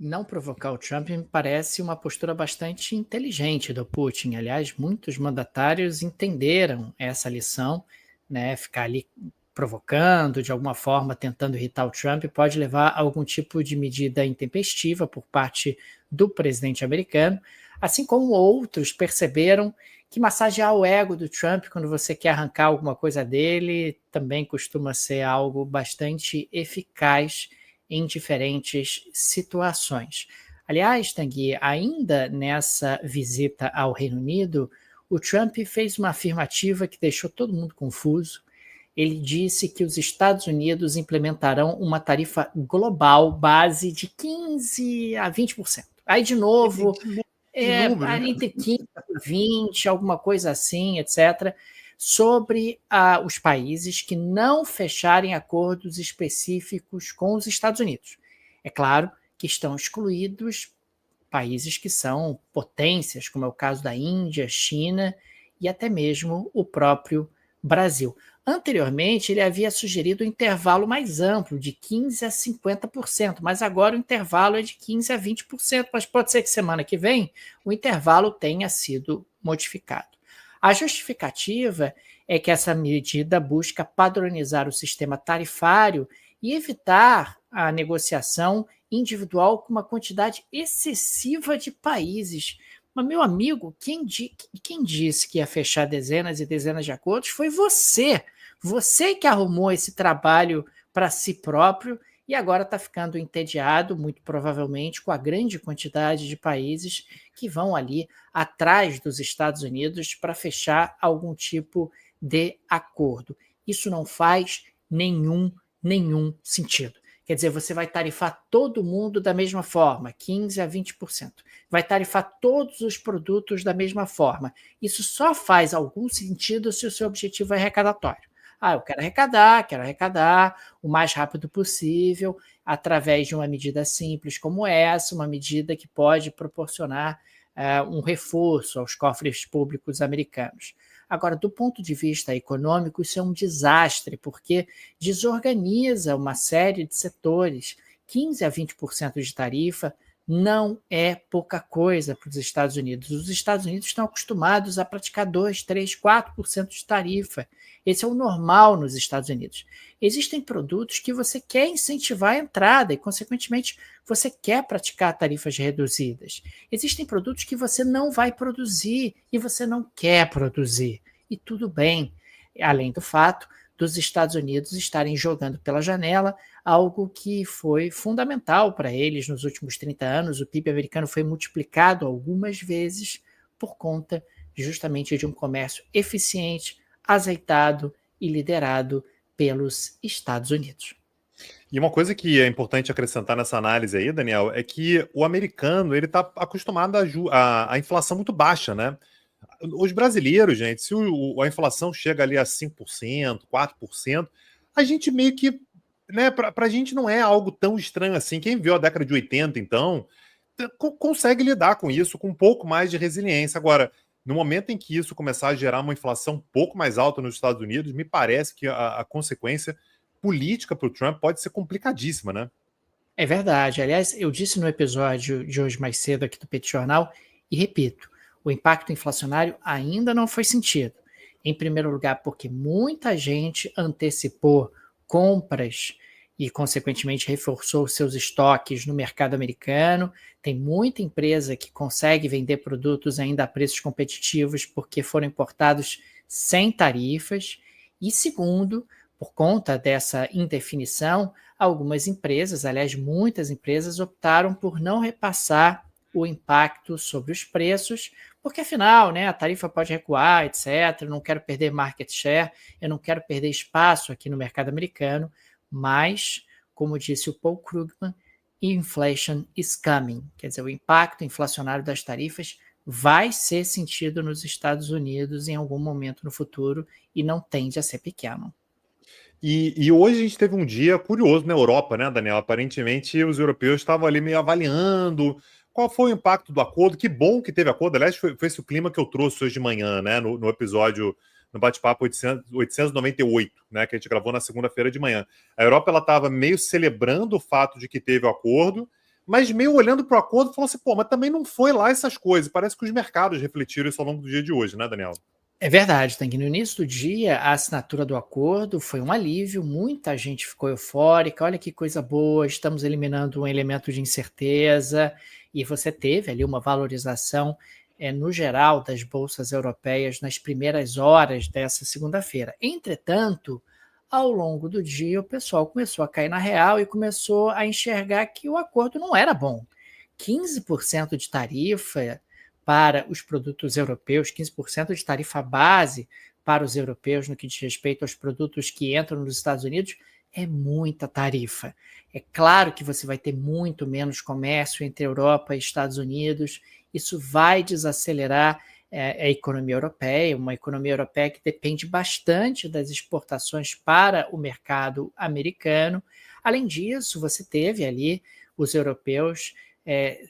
não provocar o Trump me parece uma postura bastante inteligente do Putin. Aliás, muitos mandatários entenderam essa lição, né? Ficar ali provocando, de alguma forma, tentando irritar o Trump, pode levar a algum tipo de medida intempestiva por parte do presidente americano, assim como outros perceberam que massagear o ego do Trump quando você quer arrancar alguma coisa dele também costuma ser algo bastante eficaz em diferentes situações. Aliás, Tanguy, ainda nessa visita ao Reino Unido, o Trump fez uma afirmativa que deixou todo mundo confuso. Ele disse que os Estados Unidos implementarão uma tarifa global base de 15 a 20%. Aí, de novo, Que número, né? entre 15 e 20, alguma coisa assim, etc., sobre os países que não fecharem acordos específicos com os Estados Unidos. É claro que estão excluídos países que são potências, como é o caso da Índia, China e até mesmo o próprio Brasil. Anteriormente, ele havia sugerido um intervalo mais amplo, de 15% a 50%, mas agora o intervalo é de 15% a 20%, mas pode ser que semana que vem o intervalo tenha sido modificado. A justificativa é que essa medida busca padronizar o sistema tarifário e evitar a negociação individual com uma quantidade excessiva de países. Mas, meu amigo, quem disse que ia fechar dezenas e dezenas de acordos foi você. Você que arrumou esse trabalho para si próprio e agora está ficando entediado, muito provavelmente, com a grande quantidade de países que vão ali atrás dos Estados Unidos para fechar algum tipo de acordo. Isso não faz nenhum sentido. Quer dizer, você vai tarifar todo mundo da mesma forma, 15% a 20%. Vai tarifar todos os produtos da mesma forma. Isso só faz algum sentido se o seu objetivo é arrecadatório. Eu quero arrecadar o mais rápido possível, através de uma medida simples como essa, uma medida que pode proporcionar um reforço aos cofres públicos americanos. Agora, do ponto de vista econômico, isso é um desastre, porque desorganiza uma série de setores. 15% a 20% de tarifa não é pouca coisa para os Estados Unidos. Os Estados Unidos estão acostumados a praticar 2%, 3%, 4% de tarifa. Esse é o normal nos Estados Unidos. Existem produtos que você quer incentivar a entrada e, consequentemente, você quer praticar tarifas reduzidas. Existem produtos que você não vai produzir e você não quer produzir. E tudo bem, além do fato dos Estados Unidos estarem jogando pela janela algo que foi fundamental para eles nos últimos 30 anos. O PIB americano foi multiplicado algumas vezes por conta justamente de um comércio eficiente, azeitado e liderado pelos Estados Unidos. E uma coisa que é importante acrescentar nessa análise aí, Daniel, é que o americano ele está acostumado a inflação muito baixa, né? Os brasileiros, gente, se a inflação chega ali a 5%, 4%, a gente meio que, né, pra gente não é algo tão estranho assim. Quem viu a década de 80, então, consegue lidar com isso com um pouco mais de resiliência. Agora, no momento em que isso começar a gerar uma inflação um pouco mais alta nos Estados Unidos, me parece que a consequência política para o Trump pode ser complicadíssima, né? É verdade. Aliás, eu disse no episódio de hoje mais cedo aqui do Petit Jornal, e repito, o impacto inflacionário ainda não foi sentido. Em primeiro lugar, porque muita gente antecipou compras e, consequentemente, reforçou seus estoques no mercado americano. Tem muita empresa que consegue vender produtos ainda a preços competitivos porque foram importados sem tarifas. E segundo, por conta dessa indefinição, algumas empresas, aliás, muitas empresas, optaram por não repassar o impacto sobre os preços, porque afinal, né, a tarifa pode recuar, etc. Eu não quero perder market share, eu não quero perder espaço aqui no mercado americano, mas, como disse o Paul Krugman, inflation is coming, quer dizer, o impacto inflacionário das tarifas vai ser sentido nos Estados Unidos em algum momento no futuro e não tende a ser pequeno. E hoje a gente teve um dia curioso na Europa, né, Daniel? Aparentemente os europeus estavam ali meio avaliando qual foi o impacto do acordo. Que bom que teve acordo. Aliás, foi esse o clima que eu trouxe hoje de manhã, né, no episódio, no bate-papo 898, né, que a gente gravou na segunda-feira de manhã. A Europa ela estava meio celebrando o fato de que teve o acordo, mas meio olhando para o acordo, falou assim, pô, mas também não foi lá essas coisas. Parece que os mercados refletiram isso ao longo do dia de hoje, né, Daniel? É verdade, tem que no início do dia a assinatura do acordo foi um alívio, muita gente ficou eufórica, olha que coisa boa, estamos eliminando um elemento de incerteza, e você teve ali uma valorização no geral das bolsas europeias nas primeiras horas dessa segunda-feira. Entretanto, ao longo do dia o pessoal começou a cair na real e começou a enxergar que o acordo não era bom. 15% de tarifa para os produtos europeus, 15% de tarifa base para os europeus no que diz respeito aos produtos que entram nos Estados Unidos, é muita tarifa. É claro que você vai ter muito menos comércio entre Europa e Estados Unidos, isso vai desacelerar a economia europeia, uma economia europeia que depende bastante das exportações para o mercado americano. Além disso, você teve ali os europeus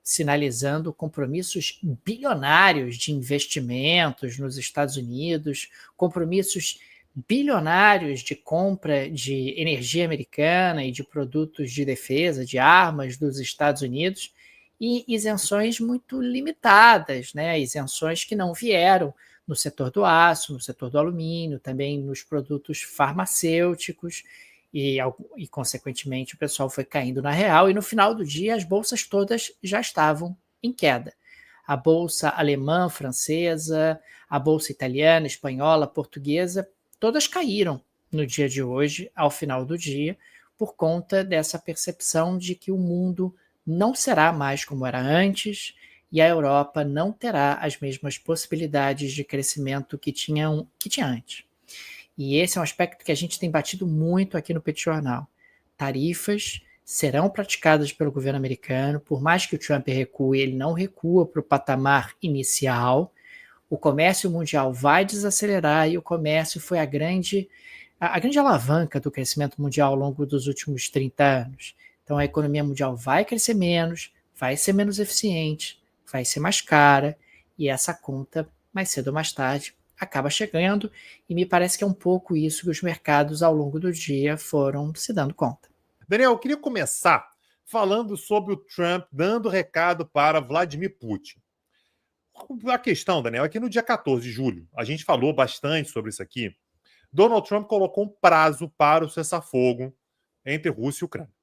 sinalizando compromissos bilionários de investimentos nos Estados Unidos, compromissos bilionários de compra de energia americana e de produtos de defesa, de armas dos Estados Unidos, e isenções muito limitadas, né? Isenções que não vieram no setor do aço, no setor do alumínio, também nos produtos farmacêuticos, consequentemente, o pessoal foi caindo na real, e no final do dia as bolsas todas já estavam em queda. A bolsa alemã, francesa, a bolsa italiana, espanhola, portuguesa, todas caíram no dia de hoje, ao final do dia, por conta dessa percepção de que o mundo não será mais como era antes e a Europa não terá as mesmas possibilidades de crescimento que tinha antes. E esse é um aspecto que a gente tem batido muito aqui no Petit Jornal. Tarifas serão praticadas pelo governo americano, por mais que o Trump recue, ele não recua para o patamar inicial. O comércio mundial vai desacelerar e o comércio foi a grande alavanca do crescimento mundial ao longo dos últimos 30 anos. Então a economia mundial vai crescer menos, vai ser menos eficiente, vai ser mais cara, e essa conta, mais cedo ou mais tarde, acaba chegando, e me parece que é um pouco isso que os mercados ao longo do dia foram se dando conta. Daniel, eu queria começar falando sobre o Trump dando recado para Vladimir Putin. A questão, Daniel, é que no dia 14 de julho, a gente falou bastante sobre isso aqui, Donald Trump colocou um prazo para o cessar-fogo entre Rússia e Ucrânia.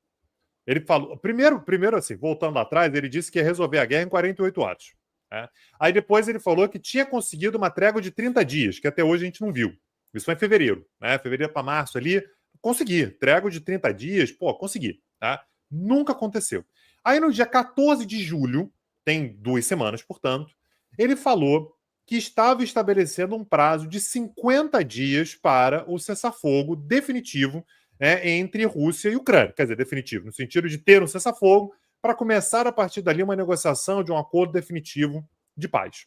Ele falou, primeiro assim, voltando lá atrás, ele disse que ia resolver a guerra em 48 horas. Né? Aí depois ele falou que tinha conseguido uma trégua de 30 dias, que até hoje a gente não viu. Isso foi em fevereiro, né? Fevereiro para março ali, consegui. Trégua de 30 dias, consegui. Tá? Nunca aconteceu. Aí no dia 14 de julho, tem 2 semanas, portanto, ele falou que estava estabelecendo um prazo de 50 dias para o cessar-fogo definitivo entre Rússia e Ucrânia. Quer dizer, definitivo, no sentido de ter um cessar-fogo para começar a partir dali uma negociação de um acordo definitivo de paz.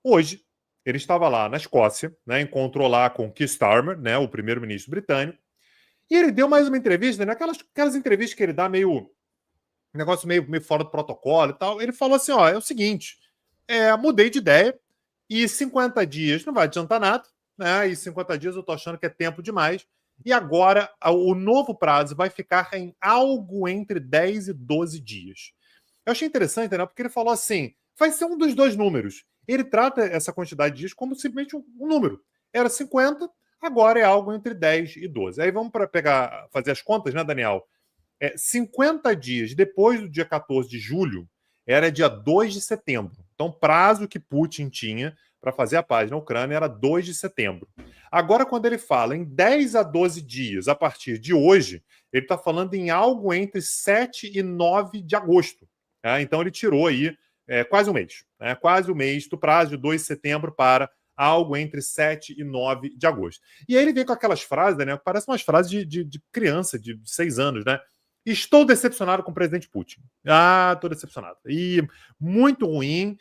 Hoje, ele estava lá na Escócia, né, encontrou lá com Keir Starmer, né, o primeiro-ministro britânico, e ele deu mais uma entrevista, né, aquelas entrevistas que ele dá meio negócio meio fora do protocolo e tal. Ele falou assim, é o seguinte, mudei de ideia e 50 dias não vai adiantar nada, né, e 50 dias eu tô achando que é tempo demais. E agora o novo prazo vai ficar em algo entre 10 e 12 dias. Eu achei interessante, né? Porque ele falou assim, vai ser um dos dois números. Ele trata essa quantidade de dias como simplesmente um número. Era 50, agora é algo entre 10 e 12. Aí vamos para fazer as contas, né, Daniel? 50 dias depois do dia 14 de julho era dia 2 de setembro. Então, o prazo que Putin tinha para fazer a paz na Ucrânia era 2 de setembro. Agora, quando ele fala em 10 a 12 dias a partir de hoje, ele está falando em algo entre 7 e 9 de agosto. Então, ele tirou aí quase um mês. Quase um mês do prazo de 2 de setembro para algo entre 7 e 9 de agosto. E aí ele vem com aquelas frases, né, que parecem umas frases de criança, de 6 anos, né? Estou decepcionado com o presidente Putin. Estou decepcionado. E muito ruim.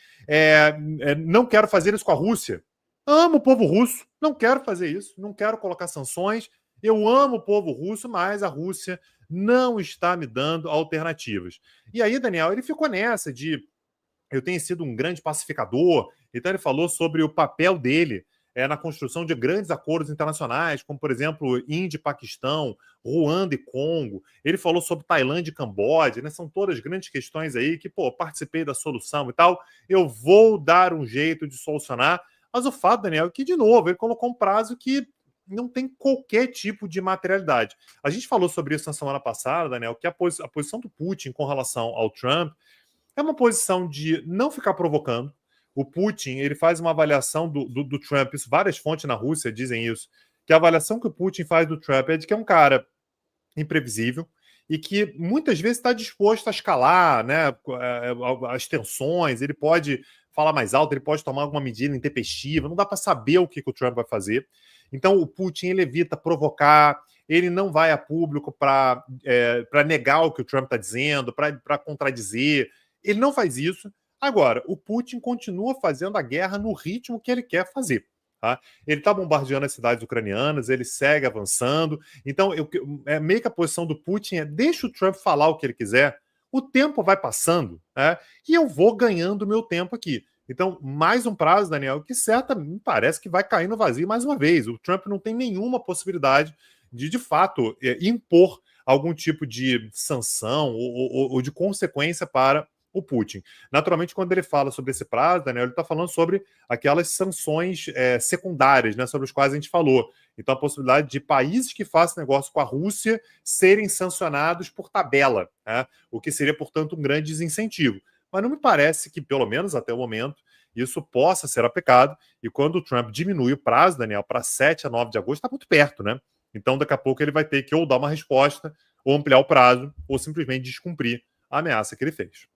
Não quero fazer isso com a Rússia. Amo o povo russo. Não quero fazer isso. Não quero colocar sanções. Eu amo o povo russo, mas a Rússia não está me dando alternativas. E aí, Daniel, ele ficou nessa de eu tenho sido um grande pacificador. Então ele falou sobre o papel dele na construção de grandes acordos internacionais, como, por exemplo, Índia e Paquistão, Ruanda e Congo. Ele falou sobre Tailândia e Camboja, né? São todas grandes questões aí que, pô, participei da solução e tal. Eu vou dar um jeito de solucionar. Mas o fato, Daniel, é que, de novo, ele colocou um prazo que não tem qualquer tipo de materialidade. A gente falou sobre isso na semana passada, Daniel, que a posição do Putin com relação ao Trump é uma posição de não ficar provocando. O Putin, ele faz uma avaliação do Trump, isso, várias fontes na Rússia dizem isso, que a avaliação que o Putin faz do Trump é de que é um cara imprevisível e que muitas vezes está disposto a escalar, né, as tensões, ele pode falar mais alto, ele pode tomar alguma medida intempestiva, não dá para saber o que o Trump vai fazer. Então o Putin, ele evita provocar, ele não vai a público para negar o que o Trump está dizendo, para contradizer, ele não faz isso. Agora, o Putin continua fazendo a guerra no ritmo que ele quer fazer. Tá? Ele está bombardeando as cidades ucranianas, ele segue avançando. Então, meio que a posição do Putin é: deixa o Trump falar o que ele quiser, o tempo vai passando, né? E eu vou ganhando o meu tempo aqui. Então, mais um prazo, Daniel, que certamente me parece que vai cair no vazio mais uma vez. O Trump não tem nenhuma possibilidade de fato, impor algum tipo de sanção ou de consequência para o Putin. Naturalmente, quando ele fala sobre esse prazo, Daniel, ele está falando sobre aquelas sanções secundárias, né, sobre as quais a gente falou. Então, a possibilidade de países que façam negócio com a Rússia serem sancionados por tabela, né, o que seria, portanto, um grande desincentivo. Mas não me parece que, pelo menos até o momento, isso possa ser aplicado. E quando o Trump diminui o prazo, Daniel, para 7 a 9 de agosto, está muito perto, né? Então, daqui a pouco, ele vai ter que ou dar uma resposta, ou ampliar o prazo, ou simplesmente descumprir a ameaça que ele fez.